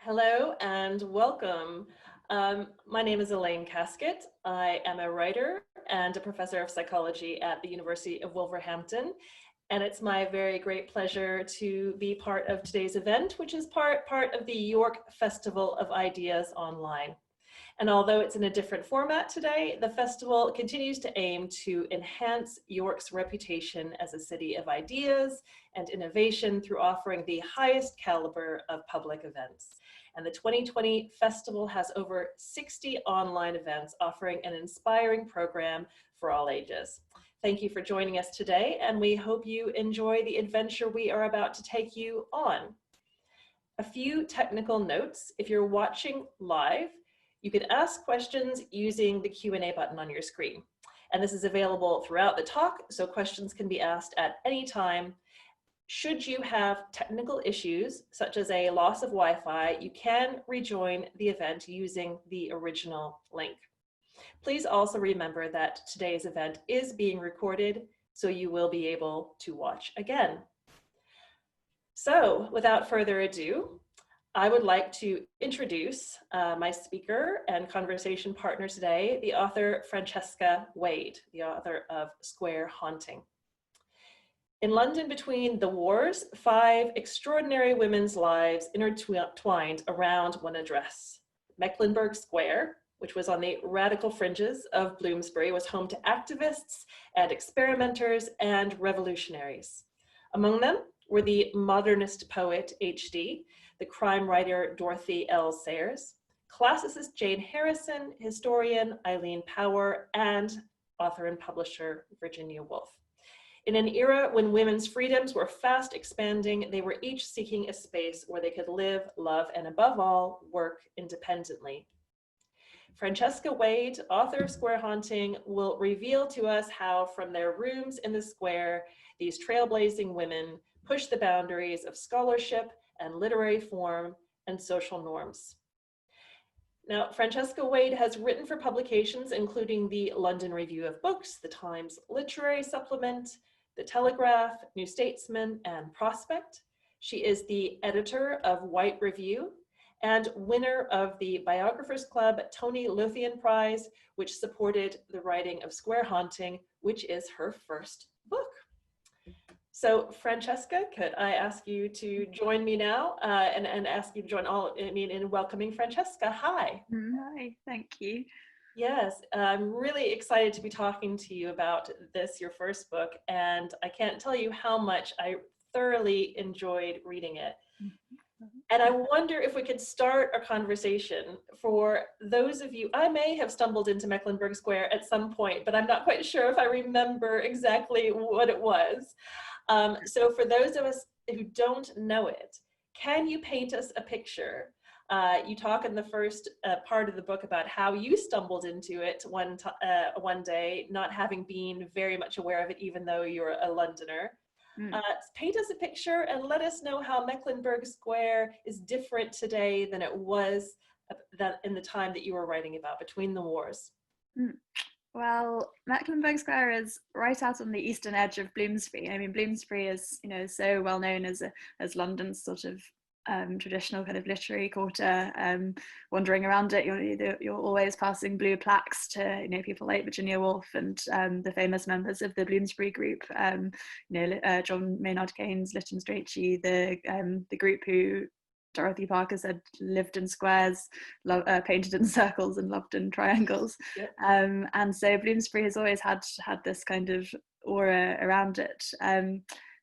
Hello and welcome. My name is Elaine Casket. I am a writer and a professor of psychology at the University of Wolverhampton. And it's my very great pleasure to be part of today's event, which is part of the York Festival of Ideas Online. And although it's in a different format today, the festival continues to aim to enhance York's reputation as a city of ideas and innovation through offering the highest caliber of public events. And the 2020 festival has over 60 online events offering an inspiring program for all ages. Thank you for joining us today, and we hope you enjoy the adventure we are about to take you on. A few technical notes. If you're watching live, you can ask questions using the Q&A button on your screen. And this is available throughout the talk, so questions can be asked at any time. Should you have technical issues, such as a loss of Wi-Fi, you can rejoin the event using the original link. Please also remember that today's event is being recorded, so you will be able to watch again. So, without further ado, I would like to introduce my speaker and conversation partner today, the author Francesca Wade, the author of Square Haunting. In London between the wars, 5 extraordinary women's lives intertwined around one address. Mecklenburg Square, which was on the radical fringes of Bloomsbury, was home to activists and experimenters and revolutionaries. Among them were the modernist poet H.D., the crime writer Dorothy L. Sayers, classicist Jane Harrison, historian Eileen Power, and author and publisher Virginia Woolf. In an era when women's freedoms were fast expanding, they were each seeking a space where they could live, love, and above all, work independently. Francesca Wade, author of Square Haunting, will reveal to us how from their rooms in the square, these trailblazing women push the boundaries of scholarship and literary form and social norms. Now, Francesca Wade has written for publications including the London Review of Books, the Times Literary Supplement, the Telegraph, New Statesman, and Prospect. She is the editor of White Review and winner of the Biographers Club Tony Lothian Prize, which supported the writing of Square Haunting, which is her first book. So Francesca, could I ask you to join me now and ask you to join in welcoming Francesca. Hi. Hi, thank you. Yes, I'm really excited to be talking to you about this, your first book, and I can't tell you how much I thoroughly enjoyed reading it. And I wonder if we could start a conversation for those of you. I may have stumbled into Mecklenburg Square at some point, but I'm not quite sure if I remember exactly what it was. So for those of us who don't know it, can you paint us a picture? You talk in the first part of the book about how you stumbled into it one day, not having been very much aware of it, even though you're a Londoner. Paint us a picture and let us know how Mecklenburg Square is different today than it was in the time that you were writing about, between the wars. Well, Mecklenburg Square is right out on the eastern edge of Bloomsbury. I mean, Bloomsbury is, so well known as London's sort of traditional kind of literary quarter. Wandering around it, you're always passing blue plaques to people like Virginia Woolf and the famous members of the Bloomsbury group. John Maynard Keynes, Lytton Strachey, the group who Dorothy Parker said lived in squares, painted in circles, and loved in triangles. Yep. And so Bloomsbury has always had this kind of aura around it.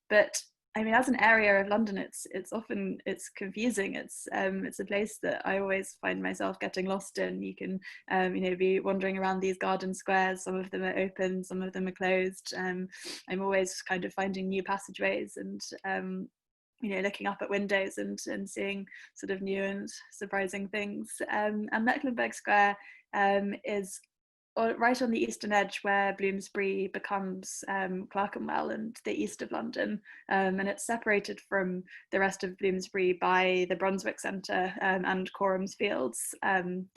But I mean, as an area of London, it's confusing. It's a place that I always find myself getting lost in. You can be wandering around these garden squares. Some of them are open, some of them are closed. I'm always kind of finding new passageways and looking up at windows and seeing sort of new and surprising things. And Mecklenburg Square is right on the eastern edge where Bloomsbury becomes Clerkenwell and the east of London. And it's separated from the rest of Bloomsbury by the Brunswick Centre and Corham's Fields,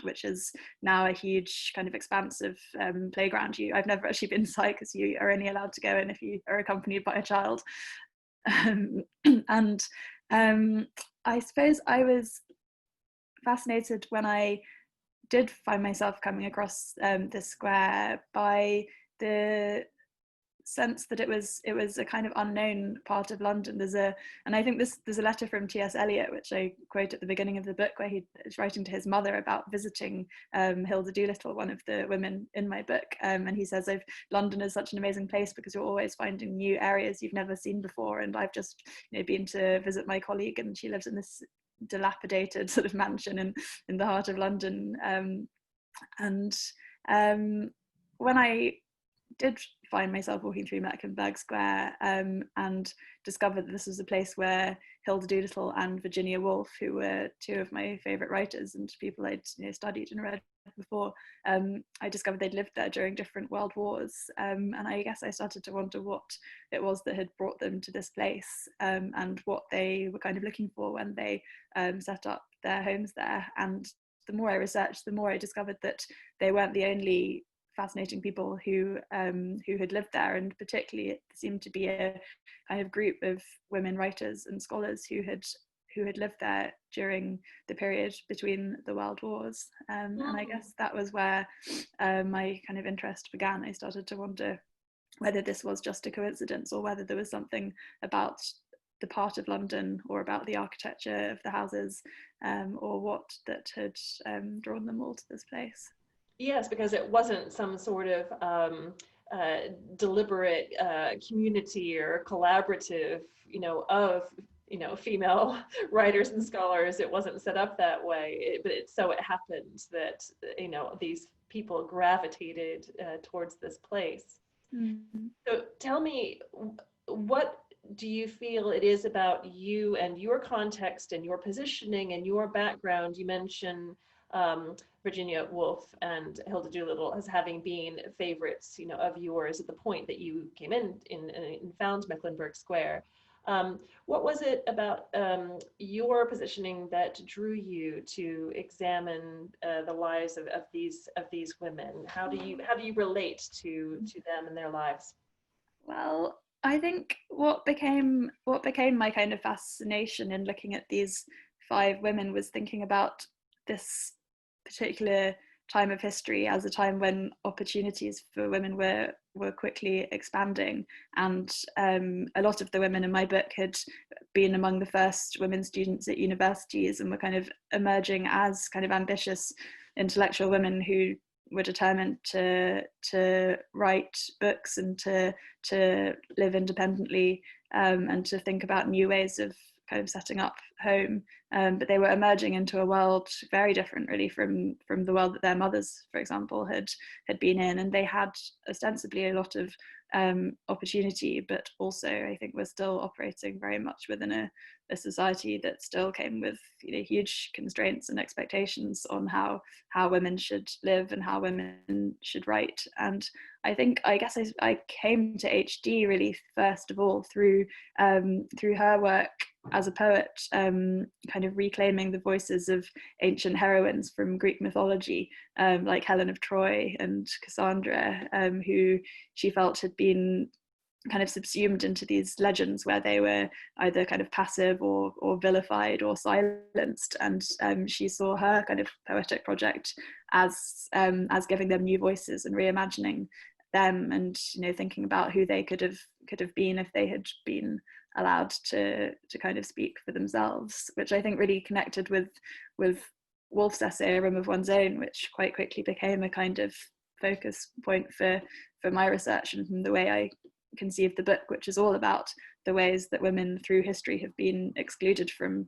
which is now a huge kind of expansive playground. I've never actually been inside because you are only allowed to go in if you are accompanied by a child. And I suppose I was fascinated when I did find myself coming across this square by the sense that it was a kind of unknown part of London. And I think there's a letter from T.S. Eliot, which I quote at the beginning of the book, where he is writing to his mother about visiting Hilda Doolittle, one of the women in my book, and he says, London is such an amazing place because you're always finding new areas you've never seen before, and I've just been to visit my colleague, and she lives in this dilapidated sort of mansion in the heart of London, and when I did find myself walking through Mecklenburg Square and discovered that this was a place where Hilda Doolittle and Virginia Woolf, who were two of my favourite writers and people I'd studied and read before, I discovered they'd lived there during different world wars, and I guess I started to wonder what it was that had brought them to this place, and what they were kind of looking for when they set up their homes there. And the more I researched, the more I discovered that they weren't the only fascinating people who had lived there, and particularly it seemed to be a kind of group of women writers and scholars who had lived there during the period between the world wars, and I guess that was where my kind of interest began. I started to wonder whether this was just a coincidence or whether there was something about the part of London or about the architecture of the houses, or what that had drawn them all to this place. Yes, because it wasn't some sort of deliberate community or collaborative, of female writers and scholars. It wasn't set up that way, but so it happened that these people gravitated towards this place. Mm-hmm. So tell me, what do you feel it is about you and your context and your positioning and your background? You mentioned Virginia Woolf and Hilda Doolittle as having been favorites, of yours at the point that you came in and found Mecklenburg Square. What was it about your positioning that drew you to examine the lives of these women? How do you relate to them and their lives? Well, I think what became my kind of fascination in looking at these 5 women was thinking about this particular time of history as a time when opportunities for women were quickly expanding, and a lot of the women in my book had been among the first women students at universities and were kind of emerging as kind of ambitious intellectual women who were determined to write books and to live independently, and to think about new ways of kind of setting up home, but they were emerging into a world very different really from the world that their mothers, for example, had been in, and they had ostensibly a lot of opportunity, but also I think we're still operating very much within a society that still came with huge constraints and expectations on how women should live and how women should write. And I guess I came to HD really first of all through her work as a poet, kind of reclaiming the voices of ancient heroines from Greek mythology, like Helen of Troy and Cassandra, who she felt had been kind of subsumed into these legends where they were either kind of passive or vilified or silenced, and she saw her kind of poetic project as giving them new voices and reimagining them, and thinking about who they could have been if they had been allowed to kind of speak for themselves, which I think really connected with Woolf's essay A Room of One's Own, which quite quickly became a kind of focus point for my research and the way I conceived the book, which is all about the ways that women through history have been excluded from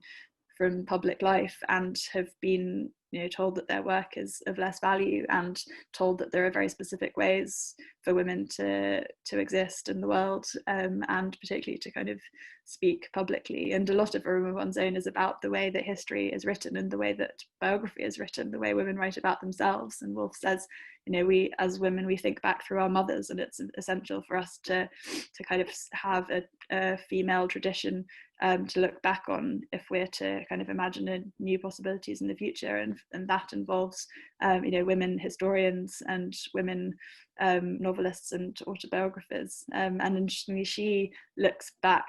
public life and have been told that their work is of less value, and told that there are very specific ways for women to exist in the world, and particularly to kind of speak publicly. And a lot of A Room of One's Own is about the way that history is written and the way that biography is written, the way women write about themselves. And Woolf says, we as women, we think back through our mothers, and it's essential for us to kind of have a female tradition to look back on if we're to kind of imagine new possibilities in the future, and that involves women historians and women novelists and autobiographers, and interestingly she looks back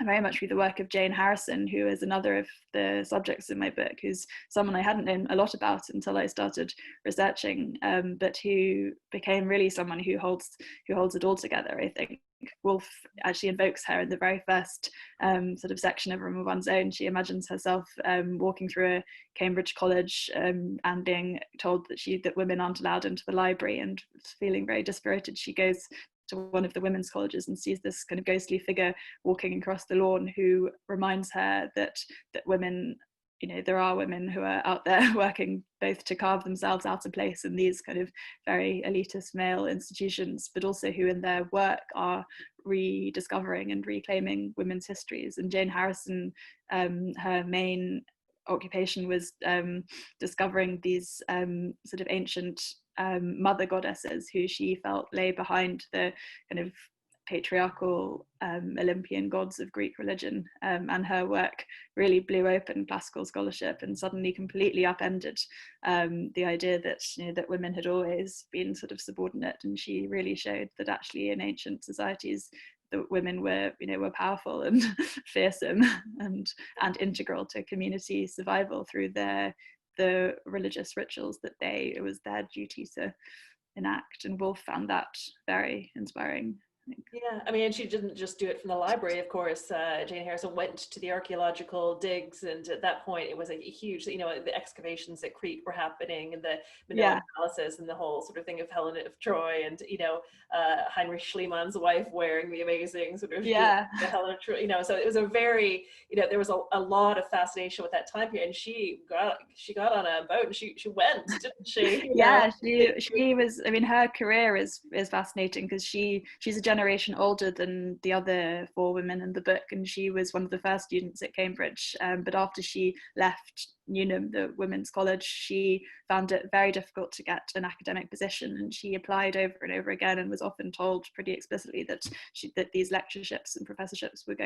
very much through the work of Jane Harrison, who is another of the subjects in my book, who's someone I hadn't known a lot about until I started researching, but who became really someone who holds it all together, I think. Woolf actually invokes her in the very first sort of section of Room of One's Own. She imagines herself walking through a Cambridge college and being told that women aren't allowed into the library, and feeling very dispirited, she goes to one of the women's colleges and sees this kind of ghostly figure walking across the lawn, who reminds her that women, there are women who are out there working both to carve themselves out a place in these kind of very elitist male institutions, but also who in their work are rediscovering and reclaiming women's histories. And Jane Harrison, her main occupation was discovering these sort of ancient mother goddesses who she felt lay behind the kind of patriarchal Olympian gods of Greek religion, and her work really blew open classical scholarship and suddenly completely upended the idea that that women had always been sort of subordinate, and she really showed that actually in ancient societies the women were powerful and fearsome and integral to community survival through the religious rituals that it was their duty to enact. And Woolf found that very inspiring, I think. Yeah, I mean, and she didn't just do it from the library, of course. Jane Harrison went to the archaeological digs, and at that point it was a huge, the excavations at Crete were happening, and the Minoan palaces, and the whole sort of thing of Helena of Troy, and Heinrich Schliemann's wife wearing the amazing sort of the Helena of Troy, so it was a very, there was a lot of fascination with that time period, and she got on a boat and she went, didn't she? She was, I mean, her career is fascinating because she's a generation older than the other four women in the book, and she was one of the first students at Cambridge, but after she left Newnham, the women's college, she found it very difficult to get an academic position, and she applied over and over again and was often told pretty explicitly that these lectureships and professorships were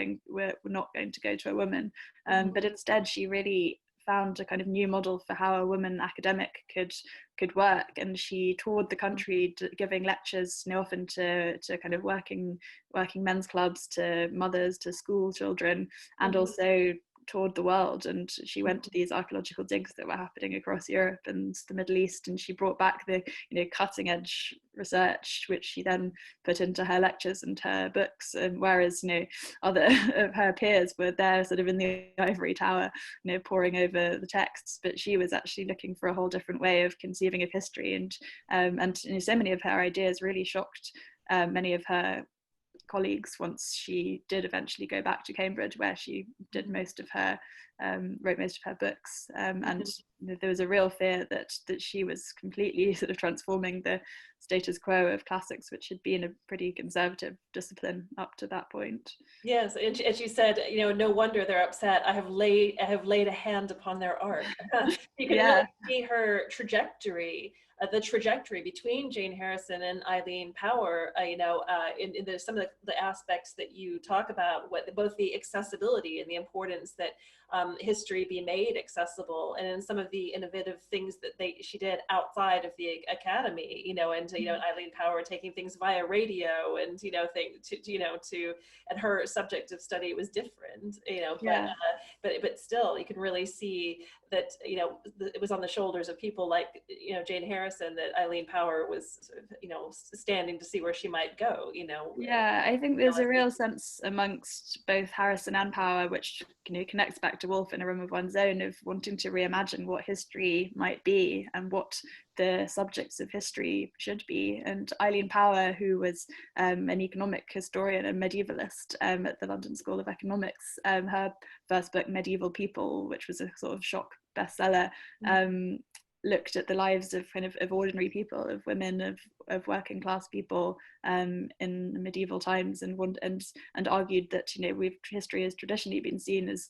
not going to go to a woman, but instead she really found a kind of new model for how a woman academic could work, and she toured the country giving lectures, often to kind of working men's clubs, to mothers, to school children, and also toured the world. And she went to these archaeological digs that were happening across Europe and the Middle East, and she brought back the cutting edge research, which she then put into her lectures and her books, whereas other of her peers were there sort of in the ivory tower poring over the texts, but she was actually looking for a whole different way of conceiving of history, and so many of her ideas really shocked many of her colleagues once she did eventually go back to Cambridge, where she did wrote most of her books, and there was a real fear that she was completely sort of transforming the status quo of classics, which had been a pretty conservative discipline up to that point. Yes, and she said, no wonder they're upset. I have laid a hand upon their art. You can really see her trajectory. The trajectory between Jane Harrison and Eileen Power, in some of the aspects that you talk about, both the accessibility and the importance that history be made accessible, and in some of the innovative things that she did outside of the academy, and Eileen Power taking things via radio, and and her subject of study was different, but still you can really see that it was on the shoulders of people like Jane Harrison that Eileen Power was sort of, standing to see where she might go. I think there's a real sense amongst both Harrison and Power, which connects back to Woolf in A Room of One's Own, of wanting to reimagine what history might be and what the subjects of history should be. And Eileen Power, who was an economic historian and medievalist at the London School of Economics, her first book, Medieval People, which was a sort of shock bestseller, looked at the lives of ordinary people, of women, of working class people in medieval times, and argued that history has traditionally been seen as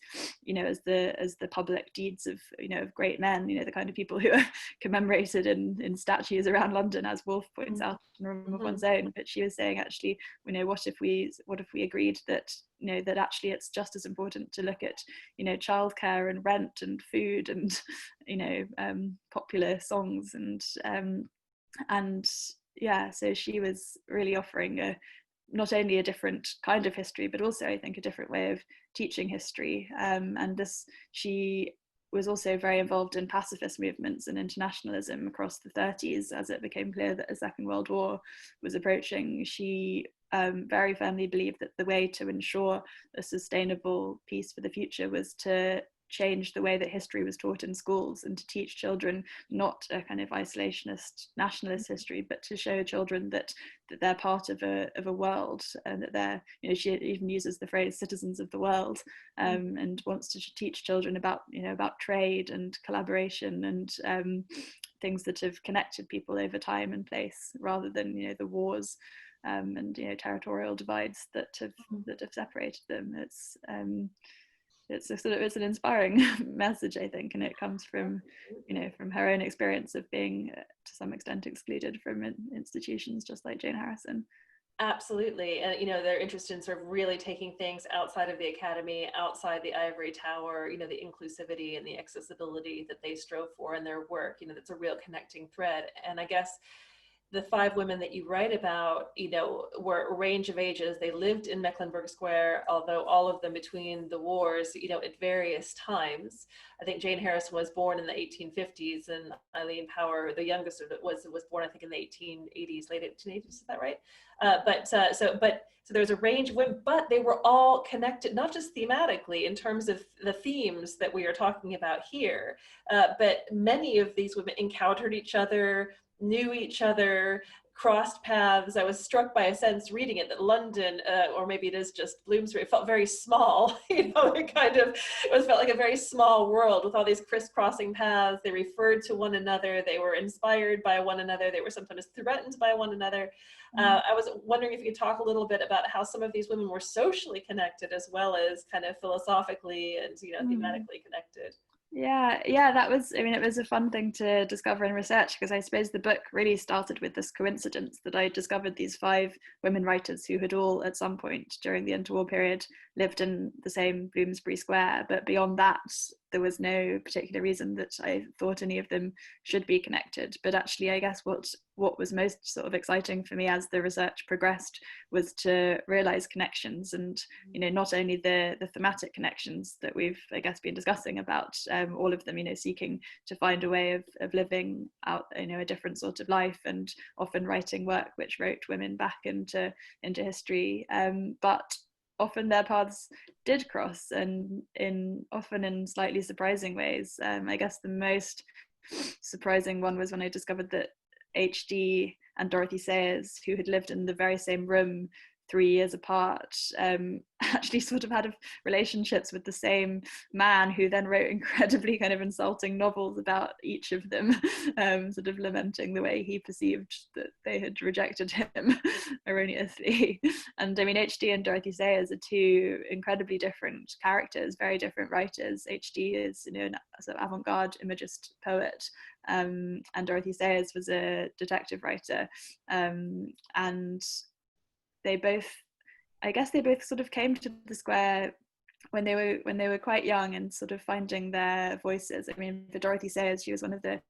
as the public deeds of of great men, the kind of people who are commemorated in statues around London, as Woolf points out in A Room of One's Own. But she was saying, actually, what if we agreed that that actually it's just as important to look at childcare and rent and food and popular songs, and so she was really offering not only a different kind of history, but also I think a different way of teaching history. And this, she was also very involved in pacifist movements and internationalism across the 30s as it became clear that a Second World War was approaching. She very firmly believed that the way to ensure a sustainable peace for the future was to change the way that history was taught in schools and to teach children not a kind of isolationist nationalist history, but to show children that they're part of a world, and that they're, she even uses the phrase citizens of the world, and wants to teach children about about trade and collaboration and things that have connected people over time and place, rather than the wars and territorial divides that have separated them. It's an inspiring message, I think, and it comes from from her own experience of being to some extent excluded from institutions, just like Jane Harrison. Absolutely. And, they're interested in sort of really taking things outside of the academy, outside the ivory tower, the inclusivity and the accessibility that they strove for in their work, that's a real connecting thread. And I guess the 5 women that you write about, were a range of ages. They lived in Mecklenburg Square, although all of them between the wars, at various times. I think Jane Harrison was born in the 1850s, and Eileen Power, the youngest of it, was born, I think, in the 1880s, late 1880s. Is that right? So there's a range of women, but they were all connected, not just thematically in terms of the themes that we are talking about here, but many of these women encountered each other, knew each other, crossed paths. I was struck by a sense reading it that London, or maybe it is just Bloomsbury, felt very small. It felt like a very small world with all these crisscrossing paths. They referred to one another. They were inspired by one another. They were sometimes threatened by one another. I was wondering if you could talk a little bit about how some of these women were socially connected as well as kind of philosophically and thematically connected. Yeah, that was, it was a fun thing to discover in research, because I suppose the book really started with this coincidence that I discovered these 5 women writers who had all at some point during the interwar period lived in the same Bloomsbury Square, but beyond that there was no particular reason that I thought any of them should be connected. But actually, I guess what was most sort of exciting for me as the research progressed was to realize connections, and not only the thematic connections that we've, I guess, been discussing about, all of them seeking to find a way of living out a different sort of life, and often writing work which wrote women back into history, but often their paths did cross, and often in slightly surprising ways. I guess the most surprising one was when I discovered that HD and Dorothy Sayers, who had lived in the very same room 3 years apart, actually sort of had relationships with the same man, who then wrote incredibly kind of insulting novels about each of them, sort of lamenting the way he perceived that they had rejected him erroneously. And I mean, HD and Dorothy Sayers are 2 incredibly different characters, very different writers. HD is a sort of avant-garde imagist poet, and Dorothy Sayers was a detective writer, and they both sort of came to the square when they were quite young and sort of finding their voices. I mean, for Dorothy Sayers, she was one of the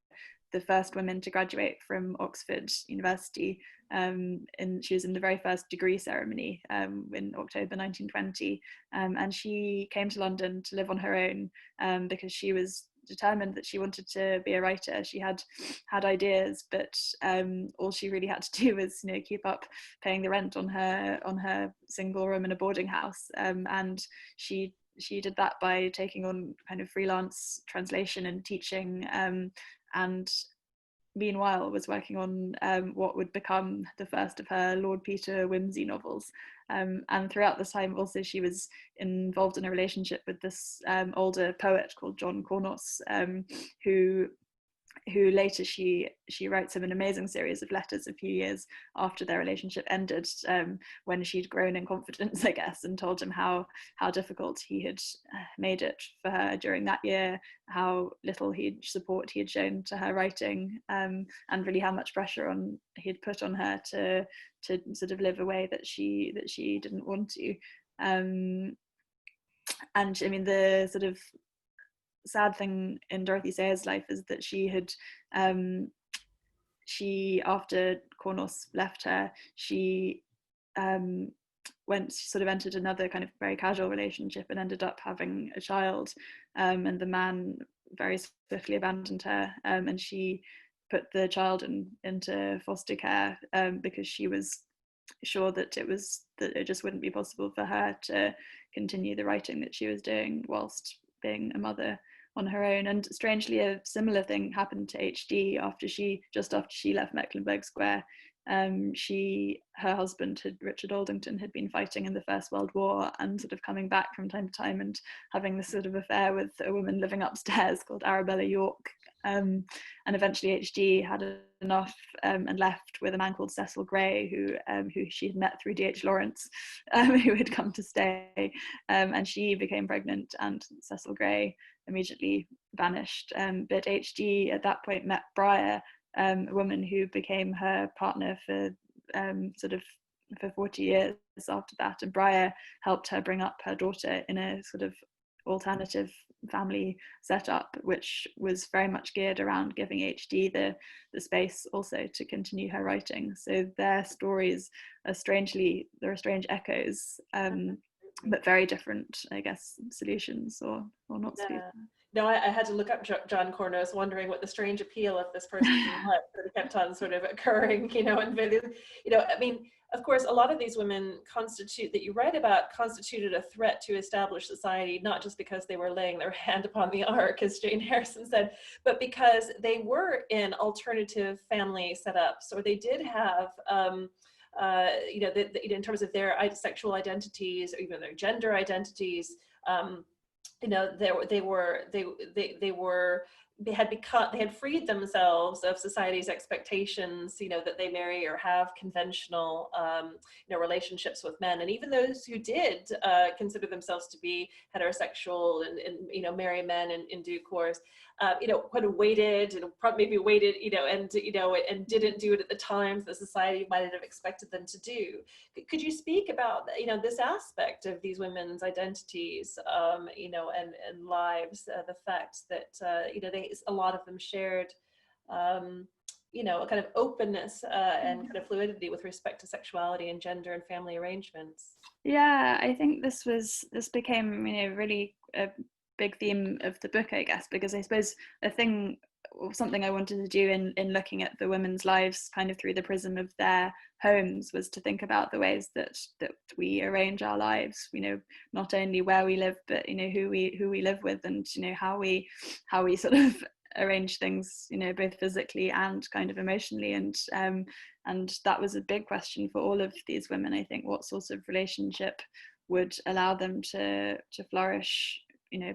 first women to graduate from Oxford University, and she was in the very first degree ceremony in October 1920, and she came to London to live on her own, because she was determined that she wanted to be a writer. She had ideas, but all she really had to do was keep up paying the rent on her single room in a boarding house, and she did that by taking on kind of freelance translation and teaching, and meanwhile was working on what would become the first of her Lord Peter Wimsey novels. And throughout this time also she was involved in a relationship with this older poet called John Cornos, who later she writes him an amazing series of letters a few years after their relationship ended, when she'd grown in confidence, I guess, and told him how difficult he had made it for her during that year, how little support he had shown to her writing, and really how much pressure he'd put on her to sort of live a way that she didn't want to. And I mean, the sort of sad thing in Dorothy Sayers' life is that she after Cornos left her, she sort of entered another kind of very casual relationship and ended up having a child, and the man very swiftly abandoned her, and she put the child into foster care, because she was sure that it just wouldn't be possible for her to continue the writing that she was doing whilst being a mother on her own. And strangely, a similar thing happened to HD after she left Mecklenburg Square. Her husband, Richard Aldington, had been fighting in the First World War and sort of coming back from time to time and having this sort of affair with a woman living upstairs called Arabella York. And eventually HD had enough, and left with a man called Cecil Gray, who she had met through D.H. Lawrence, who had come to stay, and she became pregnant, and Cecil Gray immediately vanished. But HD at that point met Briar, a woman who became her partner for for 40 years after that, and Briar helped her bring up her daughter in a sort of alternative family setup, which was very much geared around giving HD the space also to continue her writing. So their stories are strange echoes, but very different, I guess, solutions or not solutions. No, I had to look up John Cornus, wondering what the strange appeal of this person was that kept on sort of occurring, and I mean, of course, a lot of these women that you write about constituted a threat to established society, not just because they were laying their hand upon the ark, as Jane Harrison said, but because they were in alternative family setups, or they did have, in terms of their sexual identities, or even their gender identities, they had freed themselves of society's expectations, that they marry or have conventional, relationships with men. And even those who did consider themselves to be heterosexual and marry men in due course, kind of waited, and didn't do it at the times that society might have expected them to do. Could you speak about, this aspect of these women's identities, and lives, the fact that, a lot of them shared, a kind of openness and kind of fluidity with respect to sexuality and gender and family arrangements? Yeah, I think this became, really a big theme of the book, I guess, because I suppose something I wanted to do in looking at the women's lives kind of through the prism of their homes was to think about the ways that we arrange our lives, not only where we live, but who we live with, and how we sort of arrange things, both physically and kind of emotionally. And that was a big question for all of these women, I think. What sort of relationship would allow them to flourish,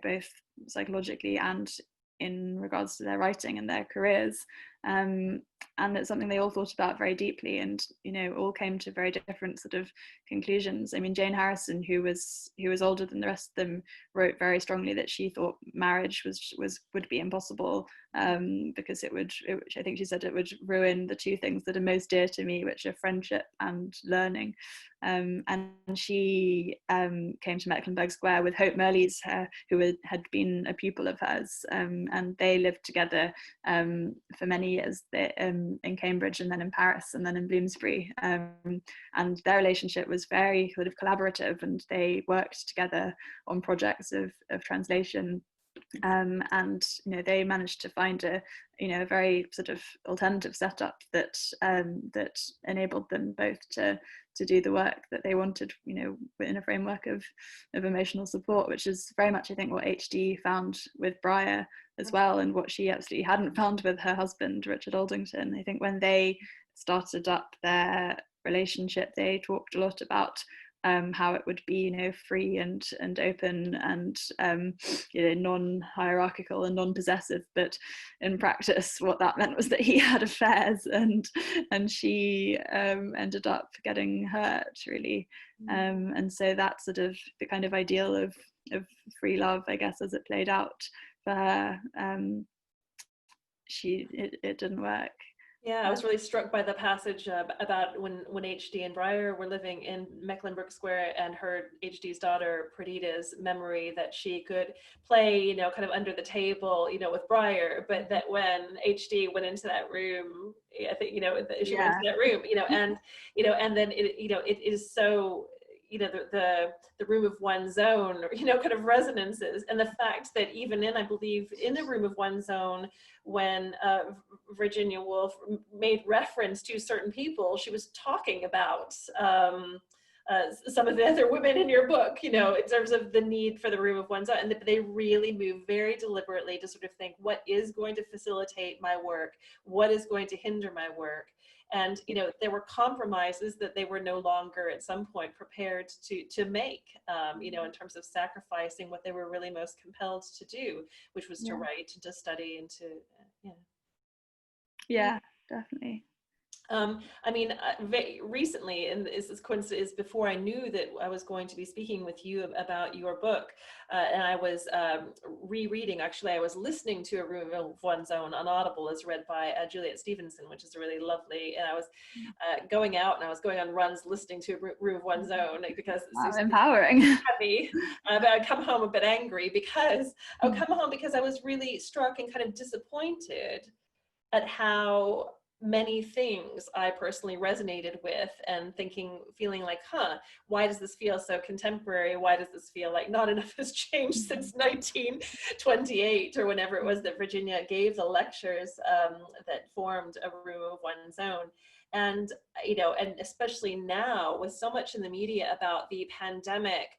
both psychologically and in regards to their writing and their careers, and it's something they all thought about very deeply, and all came to very different sort of conclusions. I mean, Jane Harrison, who was older than the rest of them, wrote very strongly that she thought marriage would be impossible, because I think she said it would ruin the two things that are most dear to me, which are friendship and learning. And she came to Mecklenburg Square with Hope Merles, who had been a pupil of hers, and they lived together for many years in Cambridge, and then in Paris, and then in Bloomsbury. And their relationship was very sort of collaborative, and they worked together on projects of translation. And they managed to find a very sort of alternative setup that enabled them both to do the work that they wanted, in a framework of emotional support, which is very much, I think, what HD found with Briar as well, and what she absolutely hadn't found with her husband, Richard Aldington. I think when they started up their relationship, they talked a lot about how it would be, free and open and non-hierarchical and non-possessive. But in practice, what that meant was that he had affairs, and she ended up getting hurt, really. And so that's sort of the kind of ideal of free love, I guess, as it played out for her. It didn't work. Yeah, I was really struck by the passage about when HD and Briar were living in Mecklenburg Square, and heard HD's daughter Perdita's memory that she could play, kind of under the table, with Briar, but that when HD went into that room, I think, she went into that room, and then it is so, the room of one's own, kind of resonances, and the fact that even I believe in the room of one's own, when Virginia Woolf made reference to certain people, she was talking about some of the other women in your book, in terms of the need for the room of one's own, and they really move very deliberately to sort of think, what is going to facilitate my work? What is going to hinder my work? And, there were compromises that they were no longer at some point prepared to make, in terms of sacrificing what they were really most compelled to do, which was to write and to study and to, Yeah, definitely. Recently, and this coincidence, before I knew that I was going to be speaking with you about your book, and I was rereading, actually, I was listening to A Room of One's Own on Audible, as read by Juliet Stevenson, which is really lovely. And I was going out, and I was going on runs listening to A Room of One's Own, because it's empowering. Heavy. But I'd come home a bit angry, because I was really struck and kind of disappointed at how many things I personally resonated with, and feeling like, why does this feel so contemporary? Why does this feel like not enough has changed since 1928, or whenever it was that Virginia gave the lectures that formed A Room of One's Own? And, and especially now, with so much in the media about the pandemic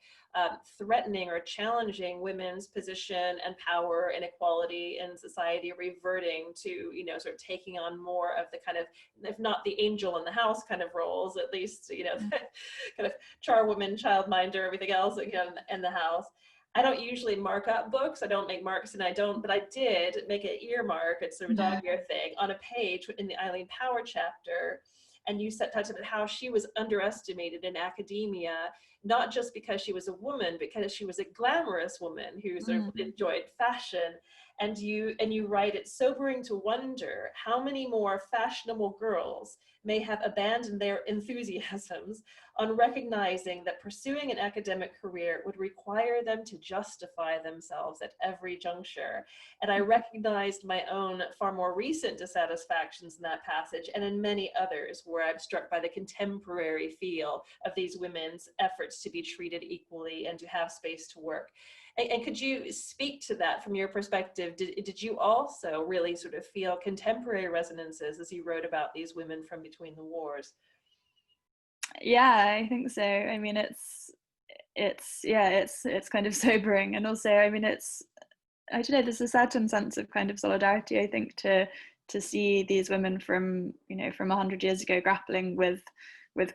threatening or challenging women's position and power and equality in society, reverting to, sort of taking on more of the kind of, if not the angel in the house kind of roles, at least, the kind of charwoman, childminder, everything else in the house. I don't usually mark up books. I don't make marks, but I did make an earmark, it's sort of a dog-ear thing, on a page in the Eileen Power chapter. And you touched on how she was underestimated in academia, not just because she was a woman, because she was a glamorous woman who sort of enjoyed fashion. And you write, it's sobering to wonder how many more fashionable girls may have abandoned their enthusiasms on recognizing that pursuing an academic career would require them to justify themselves at every juncture. And I recognized my own far more recent dissatisfactions in that passage, and in many others where I'm struck by the contemporary feel of these women's efforts to be treated equally and to have space to work. And could you speak to that from your perspective? Did you also really sort of feel contemporary resonances as you wrote about these women from between the wars? Yeah, I think so. I mean, it's kind of sobering, and also, I mean, I don't know, there's a certain sense of kind of solidarity, I think, to see these women from 100 years ago grappling with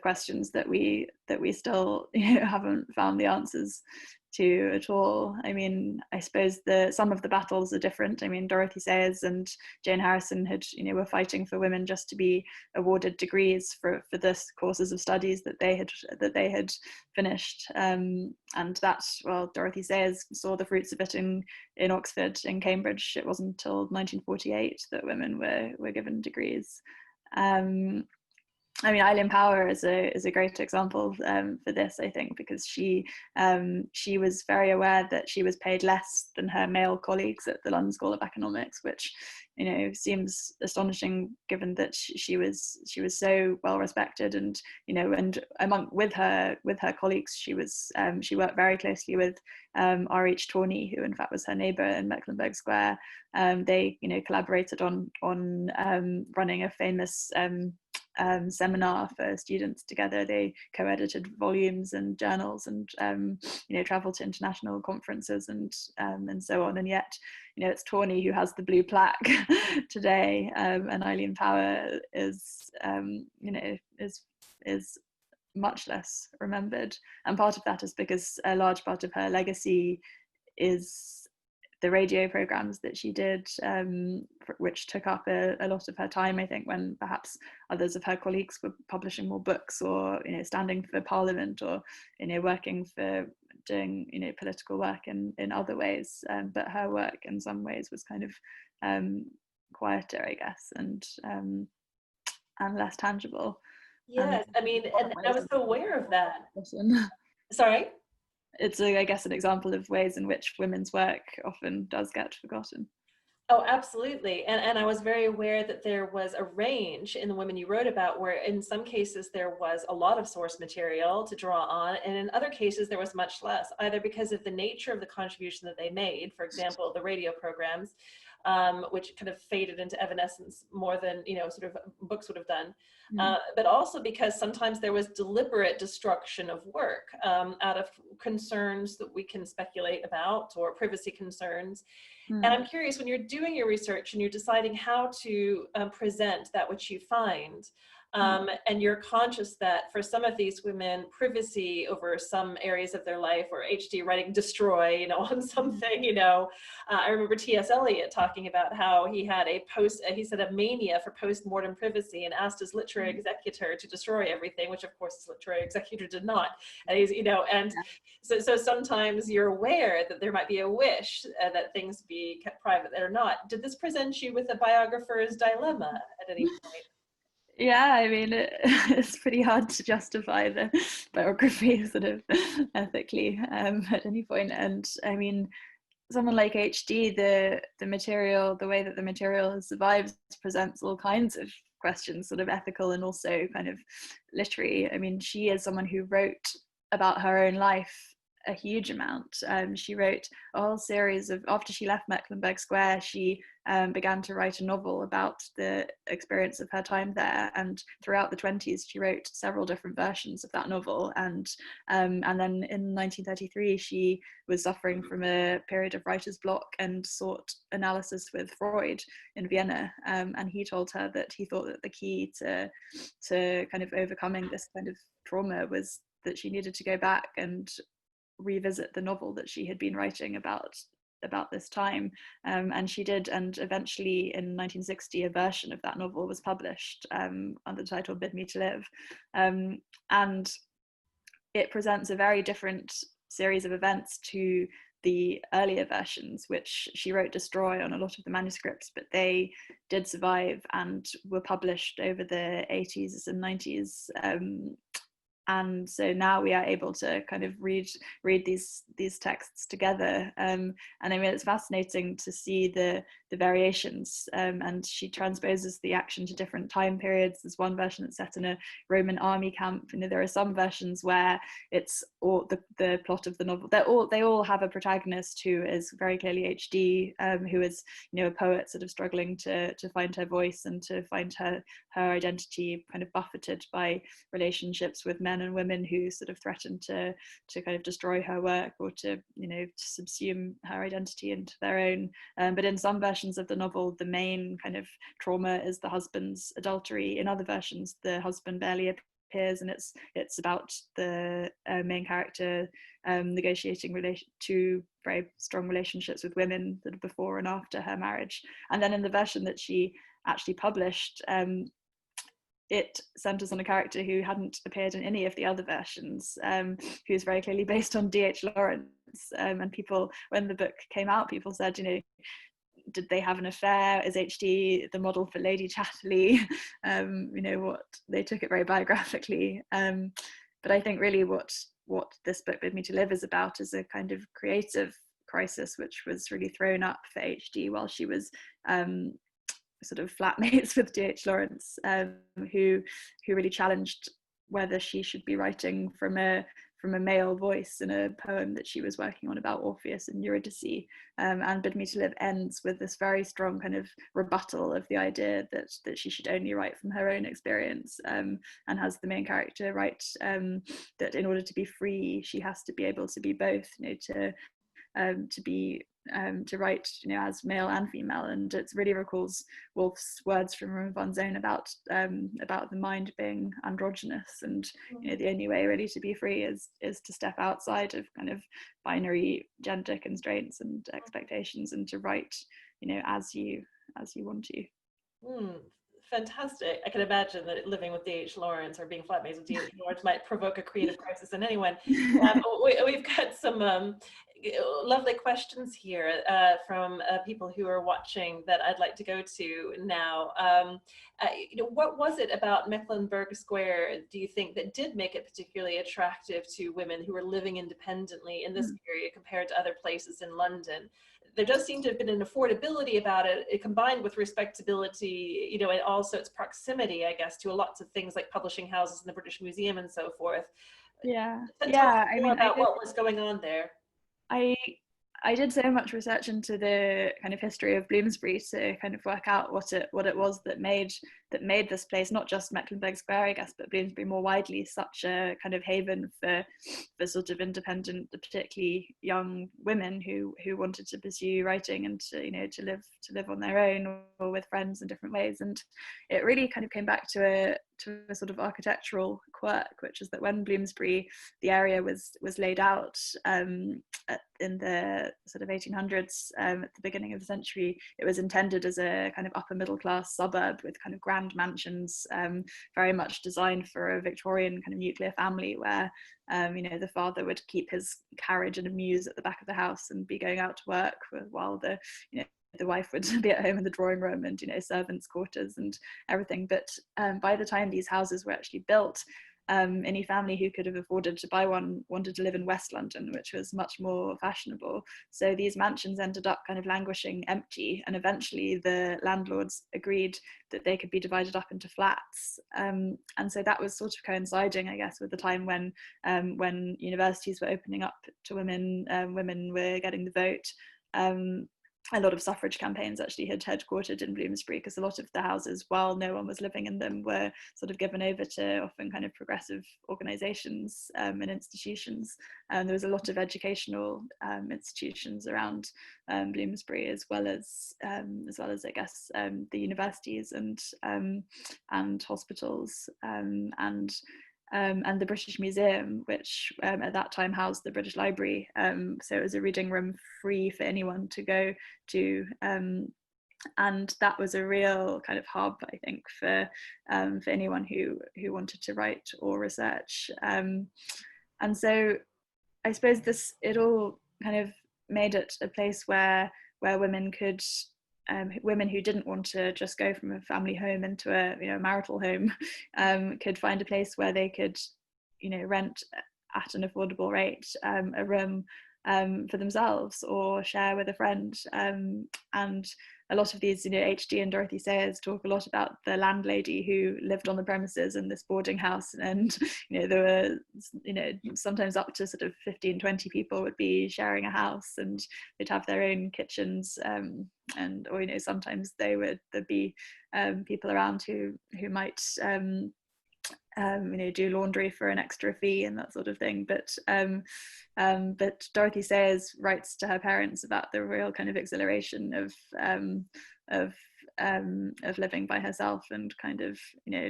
questions that we still haven't found the answers to at all. I mean, I suppose some of the battles are different. I mean, Dorothy Sayers and Jane Harrison were fighting for women just to be awarded degrees for this courses of studies that they had finished, and that, well, Dorothy Sayers saw the fruits of it in Oxford, in Cambridge. It wasn't until 1948 that women were given degrees. I mean, Eileen Power is a great example for this, I think, because she was very aware that she was paid less than her male colleagues at the London School of Economics, which seems astonishing given that she was so well respected, and with her colleagues, she worked very closely with R.H. Tawney, who in fact was her neighbour in Mecklenburg Square. They collaborated on running a famous seminar for students together. They co-edited volumes and journals, and traveled to international conferences and so on. And yet, it's Tawney who has the blue plaque today, and Eileen Power is much less remembered. And part of that is because a large part of her legacy is the radio programs that she did, which took up a lot of her time, I think, when perhaps others of her colleagues were publishing more books, or standing for Parliament, or working for doing political work in other ways. But her work in some ways was kind of quieter, I guess, and less tangible. Yes, I mean, and I was so aware of that. Sorry? It's, I guess, an example of ways in which women's work often does get forgotten. Oh, absolutely. And I was very aware that there was a range in the women you wrote about where in some cases there was a lot of source material to draw on, and in other cases there was much less, either because of the nature of the contribution that they made, for example, the radio programs, which kind of faded into evanescence more than, you know, sort of books would have done. But also because sometimes there was deliberate destruction of work out of concerns that we can speculate about, or privacy concerns. And I'm curious, when you're doing your research and you're deciding how to present that which you find, and you're conscious that for some of these women, privacy over some areas of their life, or HD writing destroy, you know, on something, you know, I remember T.S. Eliot talking about how he had he said a mania for post-mortem privacy, and asked his literary executor to destroy everything, which of course his literary executor did not. And he's, you know, and so sometimes you're aware that there might be a wish that things be kept private that are not. Did this present you with a biographer's dilemma at any point? Yeah, I mean, it's pretty hard to justify the biography sort of ethically at any point. And I mean, someone like HD, the material, the way that the material has survived presents all kinds of questions, sort of ethical and also kind of literary. I mean, she is someone who wrote about her own life a huge amount. She wrote a whole series of, after she left Mecklenburg Square, she began to write a novel about the experience of her time there, and throughout the 20s she wrote several different versions of that novel, and then in 1933 she was suffering from a period of writer's block and sought analysis with Freud in Vienna, and he told her that he thought that the key to kind of overcoming this kind of trauma was that she needed to go back and revisit the novel that she had been writing about this time, and she did, and eventually in 1960 a version of that novel was published under the title Bid Me to Live, and it presents a very different series of events to the earlier versions, which she wrote destroy on a lot of the manuscripts, but they did survive and were published over the 80s and 90s. And so now we are able to kind of read these texts together, and I mean, it's fascinating to see the variations, and she transposes the action to different time periods. There's one version that's set in a Roman army camp. You know, there are some versions where it's all the plot of the novel. They all have a protagonist who is very clearly HD, who is, you know, a poet sort of struggling to find her voice and to find her identity, kind of buffeted by relationships with men and women who sort of threaten to kind of destroy her work, or to, you know, to subsume her identity into their own. But in some versions of the novel, the main kind of trauma is the husband's adultery. In other versions, the husband barely appears, and it's about the main character negotiating two very strong relationships with women that are before and after her marriage. And then in the version that she actually published, it centers on a character who hadn't appeared in any of the other versions, who's very clearly based on D.H. Lawrence. And people, when the book came out, people said, you know, did they have an affair? Is HD the model for Lady Chatterley? You know, what, they took it very biographically. But I think really what this book Bid Me to Live is about is a kind of creative crisis which was really thrown up for HD while she was sort of flatmates with D.H. Lawrence, who really challenged whether she should be writing from a male voice in a poem that she was working on about Orpheus and Eurydice. And Bid Me to Live ends with this very strong kind of rebuttal of the idea that she should only write from her own experience, and has the main character write that in order to be free, she has to be able to be both, you know, to write, you know, as male and female. And it really recalls Woolf's words from Roman von Zone about the mind being androgynous, and, you know, the only way really to be free is to step outside of kind of binary gender constraints and expectations, and to write, you know, as you want to. Fantastic. I can imagine that living with D.H. Lawrence or being flatmates with D.H. Lawrence might provoke a creative crisis in anyone. We've got some lovely questions here from people who are watching that I'd like to go to now. What was it about Mecklenburg Square, do you think, that did make it particularly attractive to women who were living independently in this period compared to other places in London? There does seem to have been an affordability about it, combined with respectability, and also its proximity, I guess, to lots of things like publishing houses in the British Museum and so forth. Yeah, Talk I more mean, about what was going on there. I I did so much research into the kind of history of Bloomsbury to kind of work out what it was that made this place, not just Mecklenburg Square, I guess, but Bloomsbury more widely, such a kind of haven for sort of independent, particularly young women who wanted to pursue writing and to live on their own or with friends in different ways. And it really kind of came back to a sort of architectural quirk, which is that when Bloomsbury, the area was laid out in the sort of 1800s, at the beginning of the century, it was intended as a kind of upper middle class suburb with kind of grand mansions, very much designed for a Victorian kind of nuclear family where the father would keep his carriage and a mews at the back of the house and be going out to work while the wife would be at home in the drawing room, and servants' quarters and everything. But by the time these houses were actually built, any family who could have afforded to buy one wanted to live in West London, which was much more fashionable. So these mansions ended up kind of languishing empty, and eventually the landlords agreed that they could be divided up into flats. And so that was sort of coinciding, I guess, with the time when universities were opening up to women, women were getting the vote. A lot of suffrage campaigns actually had headquartered in Bloomsbury, because a lot of the houses, while no one was living in them, were sort of given over to often kind of progressive organisations and institutions. And there was a lot of educational institutions around Bloomsbury, as well as I guess the universities and hospitals and the British Museum, which at that time housed the British Library. So it was a reading room free for anyone to go to. And that was a real kind of hub, I think, for anyone who wanted to write or research. And so I suppose it all kind of made it a place where women could, women who didn't want to just go from a family home into a marital home, could find a place where they could rent at an affordable rate a room for themselves or share with a friend. And a lot of these, HD and Dorothy Sayers talk a lot about the landlady who lived on the premises in this boarding house, and there were sometimes up to sort of 15-20 people would be sharing a house, and they'd have their own kitchens, or sometimes there'd be people around who might do laundry for an extra fee and that sort of thing. But Dorothy Sayers writes to her parents about the real kind of exhilaration of living by herself and kind of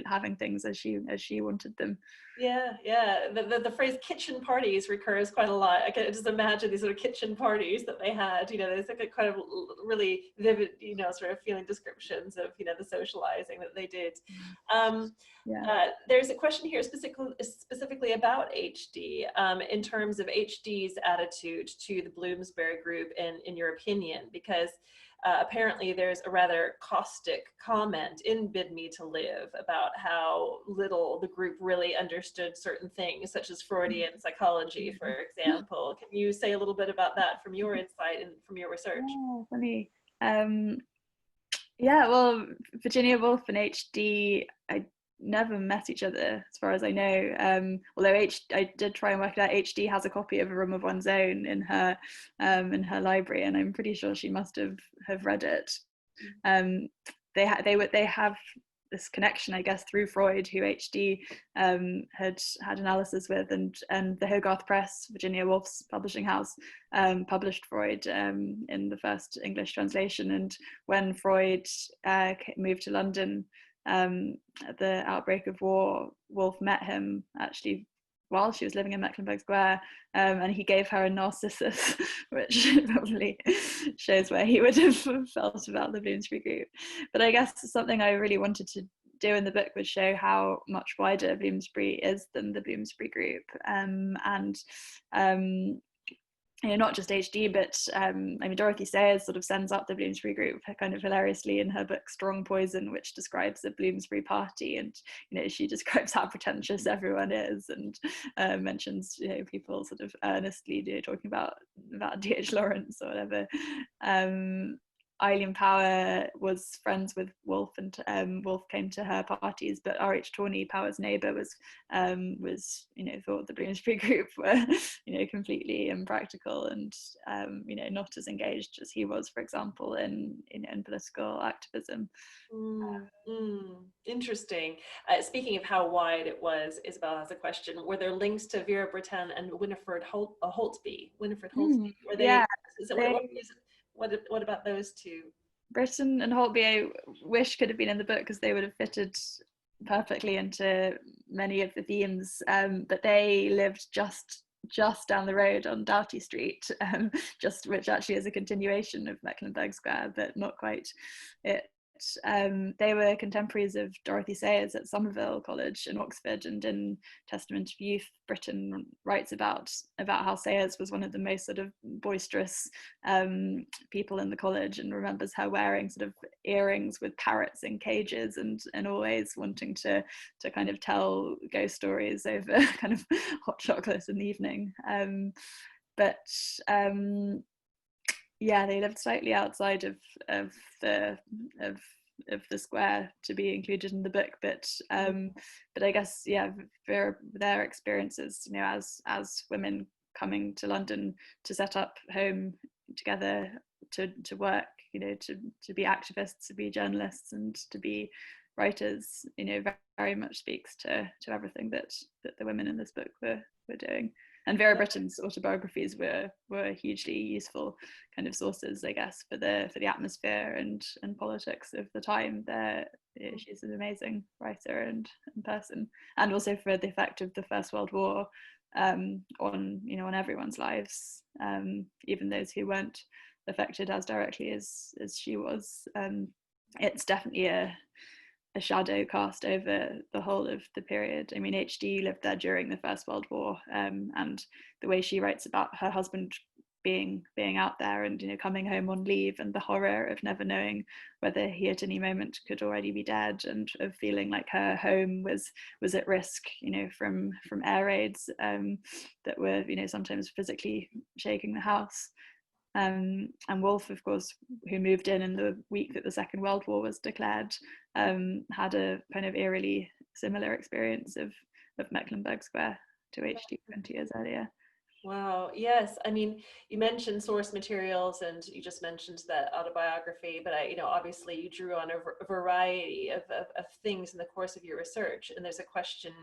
having things as she wanted them. Yeah. The phrase kitchen parties recurs quite a lot. I can just imagine these sort of kitchen parties that they had. There's like a kind of really vivid, sort of feeling descriptions of the socializing that they did. There's a question here specifically about HD, in terms of HD's attitude to the Bloomsbury group, in your opinion, because apparently there's a rather caustic comment in Bid Me to Live about how little the group really understood certain things, such as Freudian psychology, for example. Can you say a little bit about that from your insight and from your research? Oh, funny. Well, Virginia Woolf and HD, I never met each other as far as I know, although I did try and work it out. HD has a copy of A Room of One's Own in her library, and I'm pretty sure she must have read it. They have this connection, I guess, through Freud, who HD had analysis with, and the Hogarth Press, Virginia Woolf's publishing house, published Freud in the first English translation. And when Freud moved to London at the outbreak of war, Woolf met him actually while she was living in Mecklenburg Square, and he gave her a Narcissus, which probably shows where he would have felt about the Bloomsbury group. But I guess something I really wanted to do in the book was show how much wider Bloomsbury is than the Bloomsbury group, and not just HD, but I mean, Dorothy Sayers sort of sends up the Bloomsbury group kind of hilariously in her book Strong Poison, which describes the Bloomsbury party, and she describes how pretentious everyone is, and mentions people sort of earnestly talking about D.H. Lawrence or whatever. Eileen Power was friends with Woolf, and Woolf came to her parties, but R.H. Tawney, Power's neighbour, was thought the Bloomsbury group were completely impractical and not as engaged as he was, for example, in political activism. Interesting. Speaking of how wide it was, Isabel has a question. Were there links to Vera Brittain and Winifred Holtby? Were they? Yeah. What about those two? Brittain and Holtby, I wish could have been in the book because they would have fitted perfectly into many of the themes, but they lived just down the road on Doughty Street, which actually is a continuation of Mecklenburg Square, but not quite it. They were contemporaries of Dorothy Sayers at Somerville College in Oxford, and in Testament of Youth, Brittain writes about how Sayers was one of the most sort of boisterous people in the college, and remembers her wearing sort of earrings with parrots in cages, and always wanting to kind of tell ghost stories over kind of hot chocolate in the evening. Yeah, they lived slightly outside of the square to be included in the book, but I guess their experiences, as women coming to London to set up home together, to work, to be activists, to be journalists, and to be writers, very much speaks to everything that the women in this book were doing. And Vera Brittain's autobiographies were hugely useful kind of sources, I guess, for the atmosphere and politics of the time. She's an amazing writer and person, and also for the effect of the First World War on everyone's lives, even those who weren't affected as directly as she was. It's definitely a shadow cast over the whole of the period. I mean, HD lived there during the First World War, and the way she writes about her husband being out there and coming home on leave, and the horror of never knowing whether he at any moment could already be dead, and of feeling like her home was at risk, from air raids that were sometimes physically shaking the house. And Woolf, of course, who moved in the week that the Second World War was declared, had a kind of eerily similar experience of Mecklenburg Square to HD 20 years earlier. Wow, yes. I mean, you mentioned source materials, and you just mentioned that autobiography, but obviously you drew on a variety of things in the course of your research. And there's a question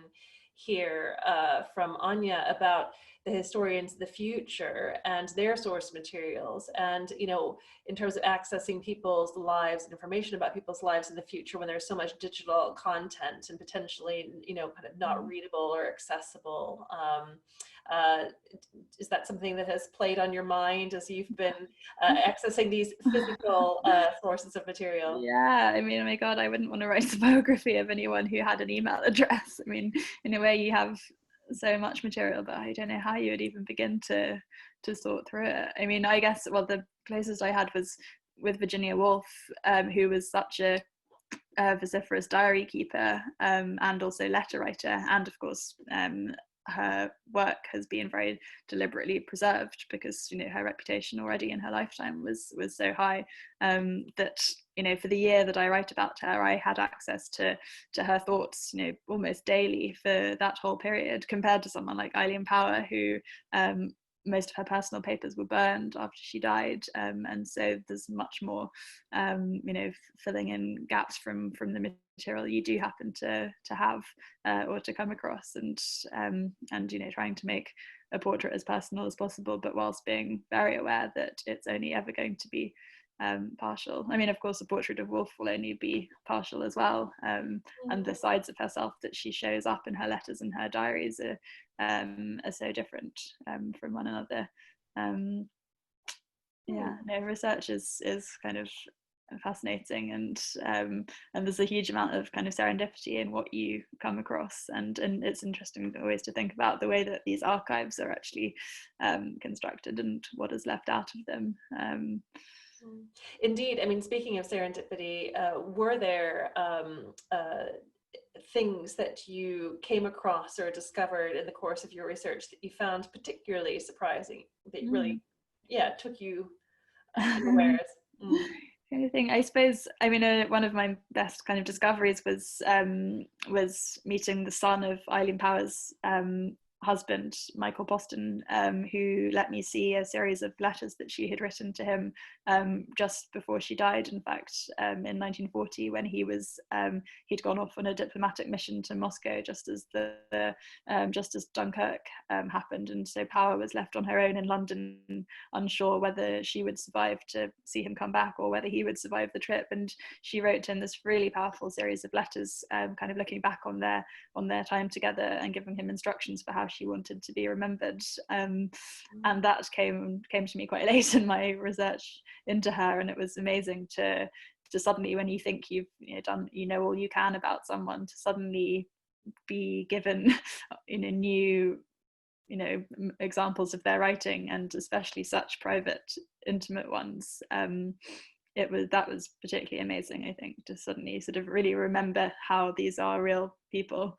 here from Anya about the historians of the future and their source materials, and in terms of accessing people's lives and information about people's lives in the future when there's so much digital content and potentially kind of not readable or accessible. Is that something that has played on your mind as you've been accessing these physical sources of material? Yeah, I mean, oh my God, I wouldn't want to write a biography of anyone who had an email address. I mean, in a way, you have so much material, but I don't know how you would even begin to sort through it. I mean, I guess, well, the closest I had was with Virginia Woolf, who was such a vociferous diary keeper, and also letter writer, and of course her work has been very deliberately preserved because her reputation already in her lifetime was so high, that for the year that I write about her, I had access to her thoughts almost daily for that whole period, compared to someone like Eileen Power, who most of her personal papers were burned after she died, and so there's much more filling in gaps from the material you do happen to have or to come across, and trying to make a portrait as personal as possible, but whilst being very aware that it's only ever going to be partial. I mean, of course, a portrait of Woolf will only be partial as well, and the sides of herself that she shows up in her letters and her diaries are so different from one another. Research is kind of fascinating, and there's a huge amount of kind of serendipity in what you come across, and it's interesting always to think about the way that these archives are actually constructed and what is left out of them. Indeed. I mean, speaking of serendipity, were there things that you came across or discovered in the course of your research that you found particularly surprising, that really, took you unawares? Anything, I suppose, I mean, one of my best kind of discoveries was meeting the son of Eileen Power's husband, Michael Poston, who let me see a series of letters that she had written to him just before she died, in fact, in 1940, when he'd gone off on a diplomatic mission to Moscow just as just as Dunkirk happened, and so Power was left on her own in London, unsure whether she would survive to see him come back or whether he would survive the trip. And she wrote him this really powerful series of letters, kind of looking back on their time together and giving him instructions for how she wanted to be remembered. And that came to me quite late in my research into her, and it was amazing to suddenly, when you think you've done all you can about someone, to suddenly be given new examples of their writing, and especially such private, intimate ones. That was particularly amazing, I think, to suddenly sort of really remember how these are real people.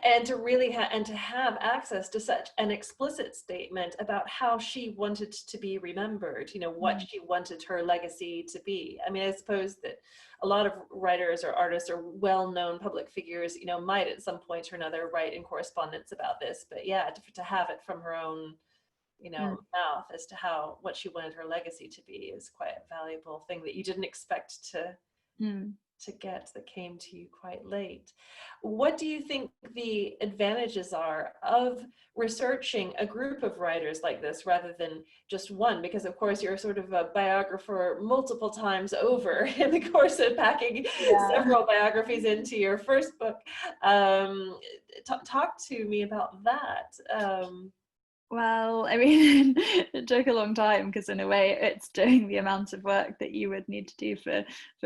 And to really have access to such an explicit statement about how she wanted to be remembered, what she wanted her legacy to be. I mean, I suppose that a lot of writers or artists or well-known public figures, might at some point or another write in correspondence about this, but yeah, to have it from her own mouth as to what she wanted her legacy to be is quite a valuable thing that you didn't expect to get, that came to you quite late. What do you think the advantages are of researching a group of writers like this rather than just one? Because of course you're sort of a biographer multiple times over in the course of packing several biographies into your first book. Talk to me about that. Well, I mean, it took a long time, because in a way it's doing the amount of work that you would need to do for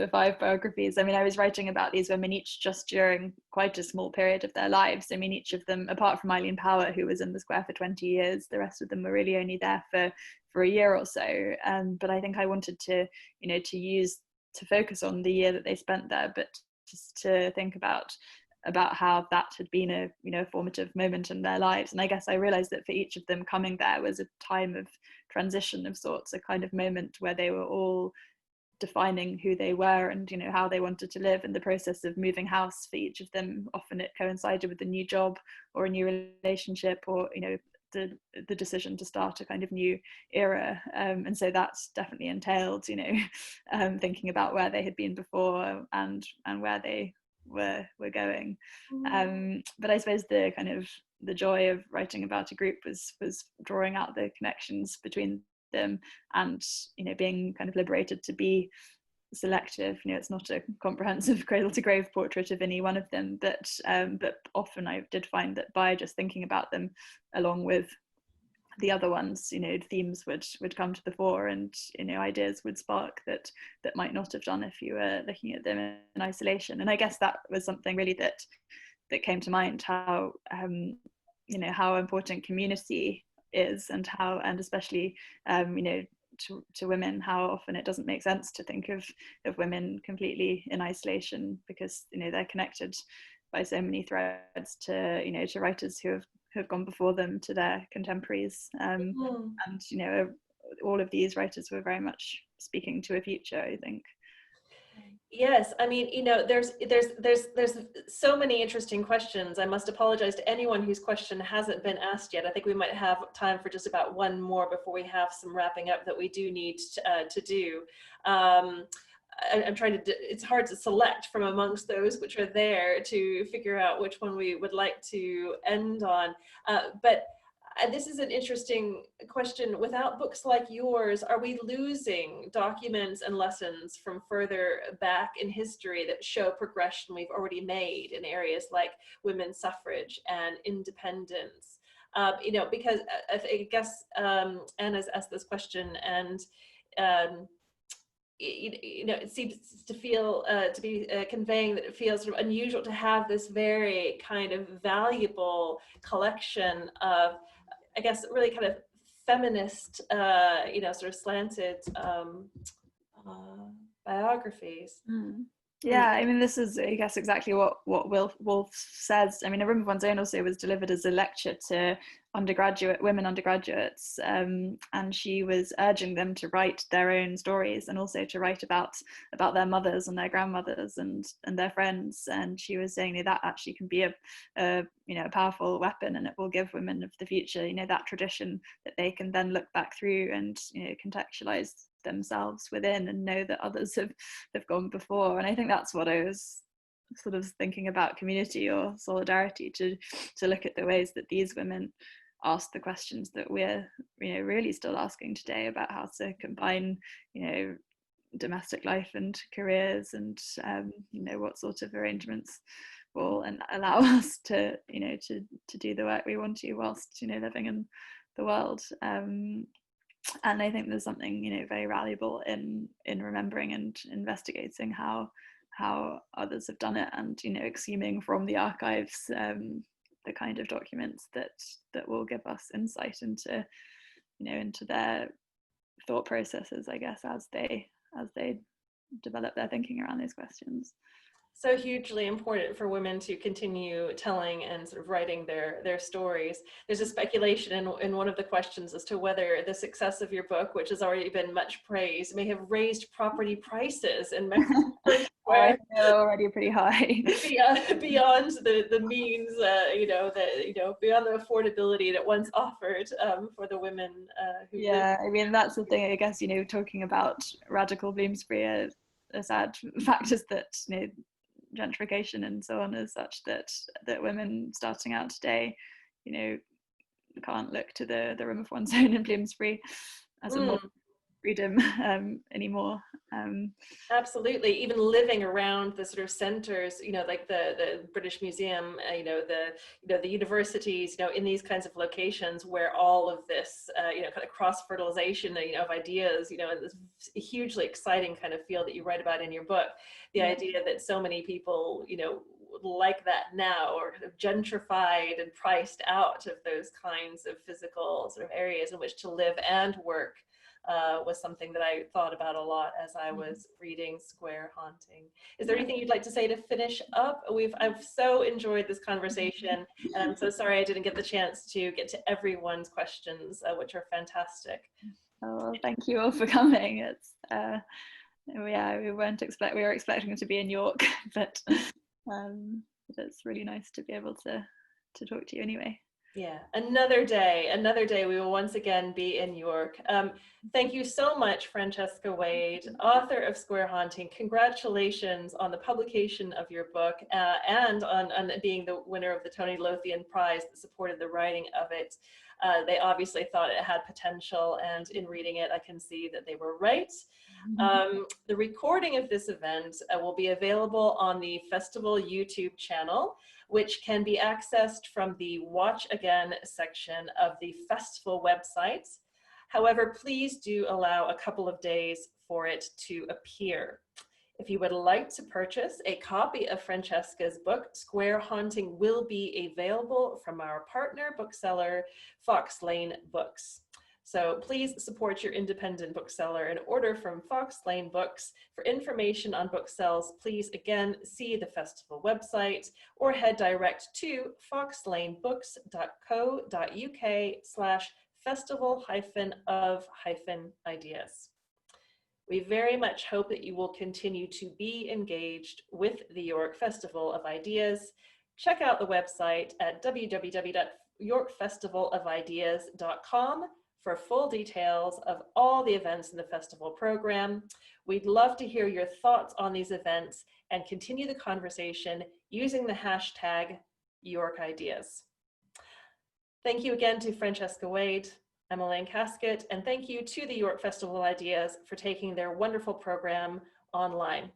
5 biographies. I mean, I was writing about these women each just during quite a small period of their lives. I mean, each of them, apart from Eileen Power, who was in the Square for 20 years, the rest of them were really only there for a year or so. But I think I wanted to focus on the year that they spent there, but just to think about how that had been a formative moment in their lives. And I guess I realized that for each of them, coming there was a time of transition of sorts, a kind of moment where they were all defining who they were and how they wanted to live. In the process of moving house for each of them, often it coincided with a new job or a new relationship, or the decision to start a kind of new era, and so that's definitely entailed thinking about where they had been before and where they were going. But I suppose the kind of the joy of writing about a group was drawing out the connections between them, and being kind of liberated to be selective. It's not a comprehensive cradle to grave portrait of any one of them, but often I did find that by just thinking about them along with the other ones, themes would come to the fore, and ideas would spark that might not have done if you were looking at them in isolation. And I guess that was something really that came to mind, how how important community is, and especially to women, how often it doesn't make sense to think of women completely in isolation, because they're connected by so many threads to writers who have gone before them, to their contemporaries, and all of these writers were very much speaking to a future, I think. Yes, I mean, there's so many interesting questions. I must apologize to anyone whose question hasn't been asked yet. I think we might have time for just about one more before we have some wrapping up that we do need to do. I'm trying to, it's hard to select from amongst those which are there to figure out which one we would like to end on. But this is an interesting question. Without books like yours, are we losing documents and lessons from further back in history that show progression we've already made in areas like women's suffrage and independence? Because I guess Anna's asked this question, and it seems to feel to be conveying that it feels sort of unusual to have this very kind of valuable collection of, I guess, really kind of feminist, sort of slanted biographies. Yeah, I mean, this is, I guess, exactly what Woolf says. I mean, A Room of One's Own also was delivered as a lecture to women undergraduates, and she was urging them to write their own stories and also to write about their mothers and their grandmothers and their friends. And she was saying that actually can be a powerful weapon, and it will give women of the future, that tradition that they can then look back through and contextualize themselves within and know that others have gone before. And I think that's what I was sort of thinking about community or solidarity, to look at the ways that these women ask the questions that we're really still asking today about how to combine domestic life and careers, and what sort of arrangements will allow us to do the work we want to whilst living in the world. And I think there's something very valuable in remembering and investigating how others have done it, and exhuming from the archives the kind of documents that will give us insight into into their thought processes, I guess, as they develop their thinking around these questions. So hugely important for women to continue telling and sort of writing their stories. There's a speculation in one of the questions as to whether the success of your book, which has already been much praised, may have raised property prices in Mecklenburg Square. They're already pretty high. beyond the means, beyond the affordability that once offered for the women who I mean, that's the thing, I guess, talking about radical Bloomsbury, a sad fact is that gentrification and so on is such that women starting out today can't look to the Room of One's Own in Bloomsbury as a more freedom anymore. Absolutely. Even living around the sort of centers, like the British Museum, the universities, in these kinds of locations where all of this, kind of cross-fertilization, of ideas, this hugely exciting kind of field that you write about in your book, the idea that so many people, like that now, or kind of gentrified and priced out of those kinds of physical sort of areas in which to live and work, was something that I thought about a lot as I was reading Square Haunting. Is there anything you'd like to say to finish up? I've so enjoyed this conversation, and I'm so sorry I didn't get the chance to get to everyone's questions, which are fantastic. Oh, thank you all for coming. It's we were expecting to be in York, but it's really nice to be able to talk to you anyway. Yeah, another day we will once again be in York. Thank you so much, Francesca Wade, author of Square Haunting. Congratulations on the publication of your book, and on being the winner of the Tony Lothian Prize that supported the writing of it. They obviously thought it had potential, and in reading it, I can see that they were right. The recording of this event will be available on the festival YouTube channel, which can be accessed from the Watch Again section of the festival website. However, please do allow a couple of days for it to appear. If you would like to purchase a copy of Francesca's book, Square Haunting, will be available from our partner bookseller, Fox Lane Books. So please support your independent bookseller and order from Fox Lane Books. For information on book sales, please again see the festival website or head direct to foxlanebooks.co.uk/festival-of-ideas. We very much hope that you will continue to be engaged with the York Festival of Ideas. Check out the website at www.yorkfestivalofideas.com for full details of all the events in the festival program. We'd love to hear your thoughts on these events and continue the conversation using the hashtag YorkIdeas. Thank you again to Francesca Wade. I'm Elaine Casket, and thank you to the York Festival of Ideas for taking their wonderful program online.